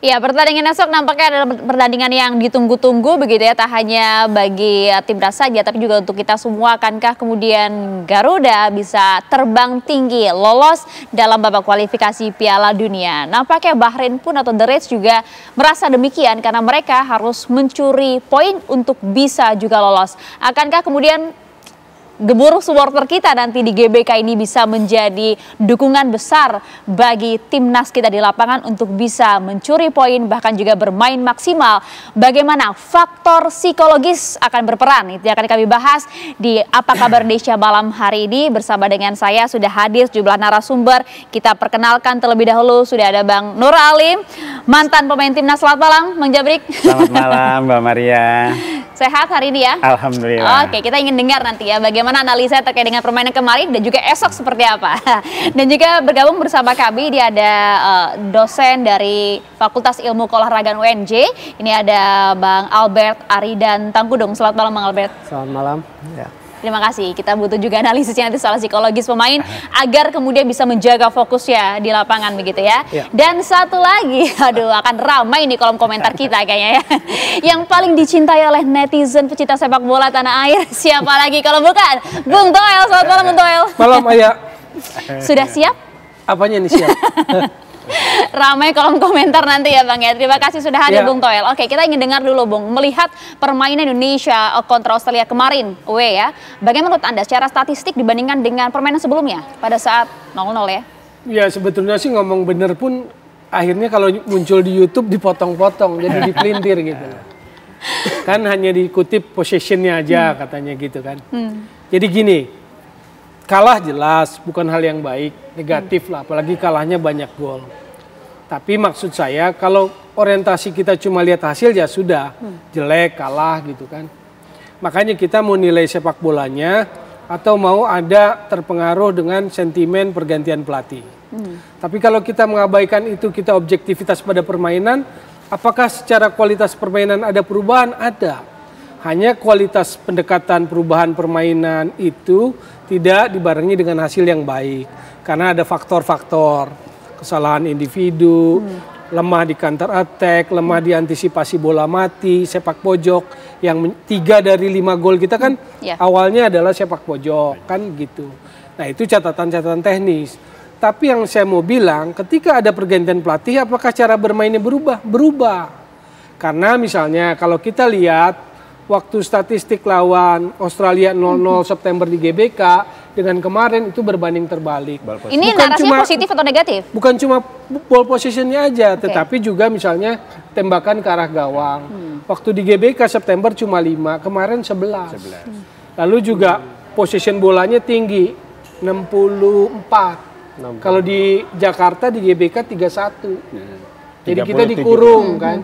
Ya, pertandingan esok nampaknya adalah pertandingan yang ditunggu-tunggu begitu ya, tak hanya bagi timnas saja tapi juga untuk kita semua. Akankah kemudian Garuda bisa terbang tinggi lolos dalam babak kualifikasi Piala Dunia? Nampaknya Bahrain pun atau The Reds juga merasa demikian karena mereka harus mencuri poin untuk bisa juga lolos. Akankah kemudian gemuruh supporter kita nanti di GBK ini bisa menjadi dukungan besar bagi timnas kita di lapangan untuk bisa mencuri poin bahkan juga bermain maksimal. Bagaimana faktor psikologis akan berperan? Itu akan kami bahas di Apa Kabar Indonesia malam hari ini. Bersama dengan saya sudah hadir sejumlah narasumber. Kita perkenalkan terlebih dahulu sudah ada Bang Nur Alim, mantan pemain timnas. Selamat malam Bang Jabrik. Selamat malam Mbak Maria. Sehat hari ini ya? Alhamdulillah. Oke, kita ingin dengar nanti ya bagaimana analisa terkait dengan permainan kemarin dan juga esok seperti apa. Dan juga bergabung bersama kami, dia ada dosen dari Fakultas Ilmu Keolahragaan UNJ. Ini ada Bang Albert Aridan Tangkudung. Selamat malam Bang Albert. Selamat malam. Ya. Terima kasih. Kita butuh juga analisisnya nanti soal psikologis pemain agar kemudian bisa menjaga fokusnya di lapangan begitu ya. Dan satu lagi, aduh akan ramai nih kolom komentar kita kayaknya ya. Yang paling dicintai oleh netizen pecinta sepak bola tanah air siapa lagi kalau bukan Bung Toel. Selamat malam Bung Toel. Malam Ayah. Sudah siap? Apanya nih siap? Ramai kolom komentar nanti ya Bang ya. Terima kasih sudah hadir Bung Toel. Oke, kita ingin dengar dulu Bung, melihat permainan Indonesia kontra Australia kemarin away ya. Bagaimana menurut Anda secara statistik dibandingkan dengan permainan sebelumnya pada saat 0-0 ya? Ya sebetulnya sih ngomong bener pun akhirnya kalau muncul di YouTube dipotong-potong jadi dipelintir gitu. Kan hanya dikutip possessionnya aja katanya gitu kan. Jadi gini, kalah jelas bukan hal yang baik, negatif lah, apalagi kalahnya banyak gol. Tapi maksud saya kalau orientasi kita cuma lihat hasil ya sudah, jelek, kalah gitu kan. Makanya kita mau nilai sepak bolanya atau mau ada terpengaruh dengan sentimen pergantian pelatih. Tapi kalau kita mengabaikan itu, kita objektivitas pada permainan, apakah secara kualitas permainan ada perubahan? Ada. Hanya kualitas pendekatan perubahan permainan itu tidak dibarengi dengan hasil yang baik. Karena ada faktor-faktor, kesalahan individu, lemah di counter attack, lemah di antisipasi bola mati, sepak pojok. Yang 3 dari 5 gol kita kan awalnya adalah sepak pojok, kan gitu. Nah itu catatan-catatan teknis. Tapi yang saya mau bilang, ketika ada pergantian pelatih, apakah cara bermainnya berubah? Berubah. Karena misalnya kalau kita lihat waktu statistik lawan Australia 0-0 September di GBK dengan kemarin itu berbanding terbalik. Ini narasinya positif atau negatif? Bukan cuma ball positionnya aja, tetapi juga misalnya tembakan ke arah gawang. Waktu di GBK September cuma 5, kemarin 11. Lalu juga position bolanya tinggi, 64. Kalau di Jakarta di GBK 31. Jadi kita dikurung kan.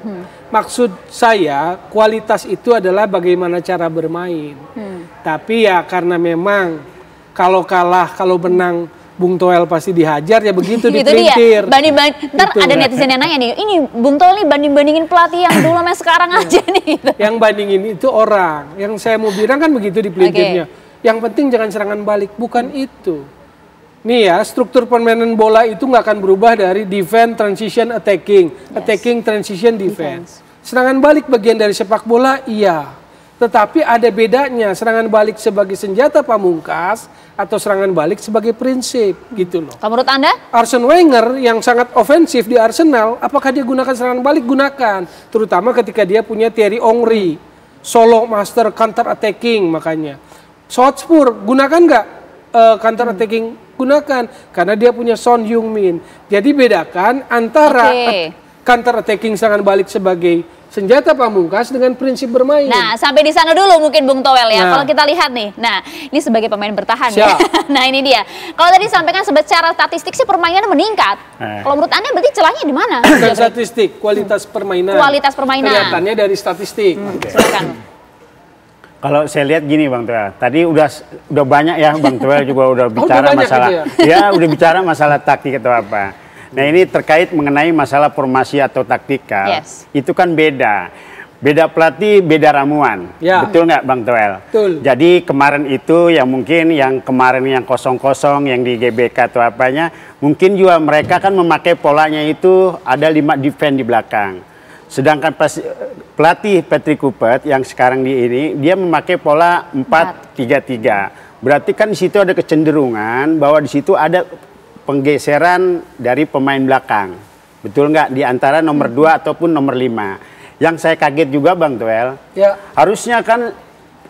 Maksud saya kualitas itu adalah bagaimana cara bermain. Tapi ya karena memang kalau kalah, kalau menang Bung Toel pasti dihajar ya begitu dipelintir. Ntar ada netizen yang nanya nih, ini Bung Toel nih banding-bandingin pelatih yang dulu sama sekarang aja nih. Yang bandingin itu orang. Yang saya mau bilang kan begitu dipelintirnya. Yang penting jangan serangan balik, bukan itu. Nih ya, struktur permainan bola itu nggak akan berubah dari defense, transition, attacking. Attacking, transition, defense. Serangan balik bagian dari sepak bola, iya. Tetapi ada bedanya serangan balik sebagai senjata pamungkas atau serangan balik sebagai prinsip gitu loh. Kalau menurut Anda? Arsene Wenger yang sangat ofensif di Arsenal, apakah dia gunakan serangan balik? Gunakan. Terutama ketika dia punya Thierry Henry, solo master counter attacking makanya. Hotspur gunakan nggak counter attacking? Gunakan karena dia punya Son Heung-min. Jadi bedakan antara counter attacking serangan balik sebagai senjata pamungkas dengan prinsip bermain. Nah, sampai di sana dulu mungkin Bung Toel ya. Kalau kita lihat nih, nah ini sebagai pemain bertahan ya. Nah ini dia. Kalau tadi sampaikan secara statistik sih permainan meningkat. Kalau menurut Anda berarti celahnya di mana? Bukan statistik, kualitas permainan. Kualitas permainan. Kelihatannya dari statistik. Silakan. Kalau saya lihat gini Bang Toel, tadi udah banyak ya Bang Toel juga udah bicara masalah, udah bicara masalah taktik atau apa. Nah ini terkait mengenai masalah formasi atau taktikal, itu kan beda. Beda pelatih, beda ramuan. Ya. Betul nggak Bang Toel? Betul. Jadi kemarin itu yang mungkin yang kemarin yang kosong-kosong yang di GBK atau apanya, mungkin juga mereka kan memakai polanya itu ada 5 defense di belakang. Sedangkan pelatih Patrick Kluivert yang sekarang di ini dia memakai pola 4-3-3. Berarti kan di situ ada kecenderungan bahwa di situ ada penggeseran dari pemain belakang. Betul nggak? Di antara nomor 2 ataupun nomor 5. Yang saya kaget juga Bang Toel, Ya. harusnya kan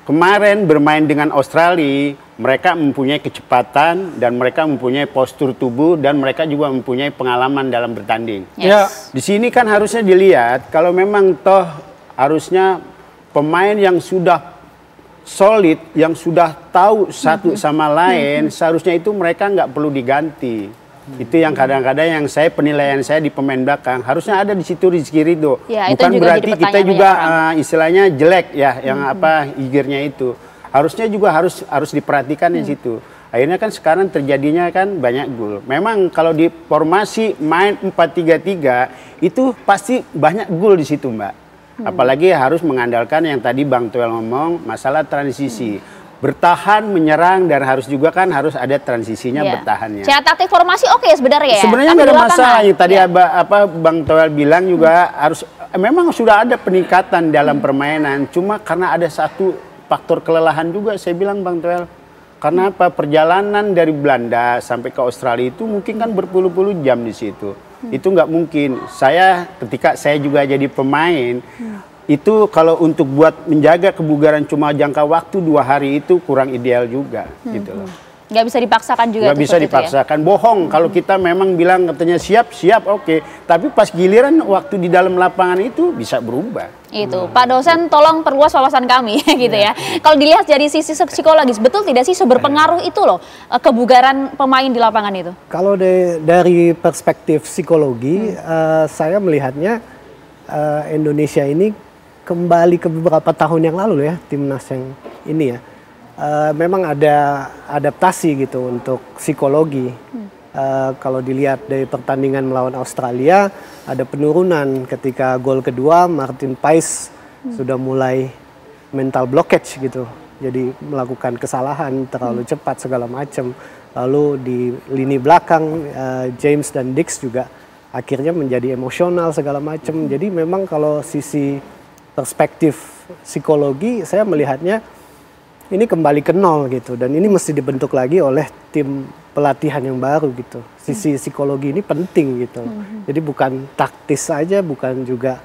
kemarin bermain dengan Australia, mereka mempunyai kecepatan dan mereka mempunyai postur tubuh dan mereka juga mempunyai pengalaman dalam bertanding. Ya. Di sini kan harusnya dilihat kalau memang toh harusnya pemain yang sudah solid, yang sudah tahu satu sama lain, seharusnya itu mereka nggak perlu diganti. Itu yang kadang-kadang yang penilaian saya di pemain belakang harusnya ada di situ Rizky Ridho. Ya, bukan itu juga berarti jadi kita pertanyaan juga banyak istilahnya jelek ya yang igirnya itu. Harusnya juga harus diperhatikan di situ. Akhirnya kan sekarang terjadinya kan banyak gol. Memang kalau di formasi main 4-3-3 itu pasti banyak gol di situ, Mbak. Apalagi harus mengandalkan yang tadi Bang Toel ngomong masalah transisi. Bertahan, menyerang, dan harus ada transisinya bertahannya. Secara taktik formasi oke sebenarnya ya? Sebenarnya nggak ada masalah. Yang tadi Bang Toel bilang juga harus, memang sudah ada peningkatan dalam permainan. Cuma karena ada satu faktor kelelahan juga, saya bilang Bang Toel. Karena apa? Perjalanan dari Belanda sampai ke Australia itu mungkin kan berpuluh-puluh jam di situ. Itu nggak mungkin. Ketika saya juga jadi pemain, itu kalau untuk buat menjaga kebugaran cuma jangka waktu 2 hari itu kurang ideal juga gitu loh. Nggak bisa dipaksakan juga. Nggak bisa dipaksakan, bohong kalau kita memang bilang katanya siap oke. Tapi pas giliran waktu di dalam lapangan itu bisa berubah. Itu, Pak dosen tolong perluas wawasan kami gitu ya. Kalau dilihat dari sisi psikologis, betul tidak sih seberpengaruh itu loh kebugaran pemain di lapangan itu? Kalau dari perspektif psikologi, saya melihatnya Indonesia ini kembali ke beberapa tahun yang lalu ya, timnas yang ini ya, memang ada adaptasi gitu untuk psikologi. Kalau dilihat dari pertandingan melawan Australia, ada penurunan ketika gol kedua, Martin Pais sudah mulai mental blockage gitu, jadi melakukan kesalahan terlalu cepat segala macam. Lalu di lini belakang James dan Dix juga akhirnya menjadi emosional segala macam. Jadi memang kalau sisi perspektif psikologi, saya melihatnya ini kembali ke nol gitu, dan ini mesti dibentuk lagi oleh tim pelatihan yang baru gitu. Sisi psikologi ini penting gitu. Jadi bukan taktis saja, bukan juga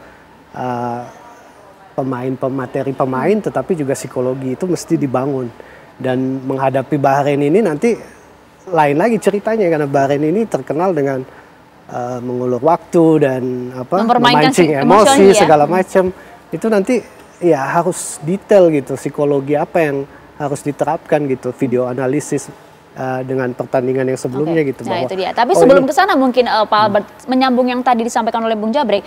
materi pemain, tetapi juga psikologi itu mesti dibangun. Dan menghadapi Bahrain ini nanti lain lagi ceritanya, karena Bahrain ini terkenal dengan mengulur waktu dan memancing emosi segala macam. Itu nanti ya harus detail gitu, psikologi apa yang harus diterapkan gitu, video analisis dengan pertandingan yang sebelumnya gitu. Nah itu dia. Tapi sebelum ke sana mungkin Pak Albert menyambung yang tadi disampaikan oleh Bung Jabrik,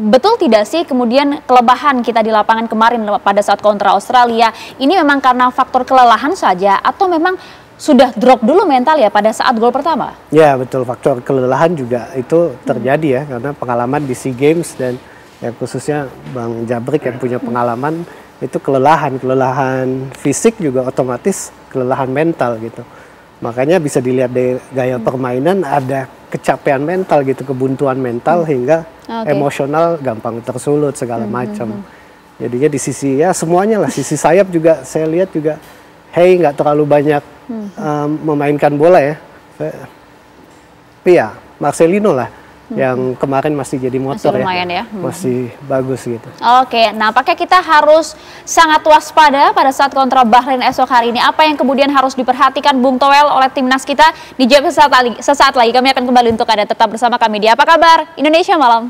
betul tidak sih kemudian kelebahan kita di lapangan kemarin pada saat kontra Australia ini memang karena faktor kelelahan saja atau memang sudah drop dulu mental ya pada saat gol pertama? Ya betul, faktor kelelahan juga itu terjadi ya, karena pengalaman di SEA Games dan ya khususnya Bang Jabrik yang punya pengalaman itu kelelahan fisik juga otomatis kelelahan mental gitu. Makanya bisa dilihat dari gaya permainan ada kecapean mental gitu, kebuntuan mental hingga emosional gampang tersulut segala macam. Jadinya di sisi ya semuanya lah, sisi sayap juga saya lihat juga nggak terlalu banyak memainkan bola ya. Tapi ya Marcelino lah yang kemarin masih jadi motor, masih lumayan ya, masih bagus gitu. Oke, nampaknya kita harus sangat waspada pada saat kontra Bahrain esok hari ini. Apa yang kemudian harus diperhatikan Bung Toel oleh timnas kita? Dijawab sesaat lagi. Kami akan kembali untuk Anda, tetap bersama kami di Apa Kabar Indonesia Malam.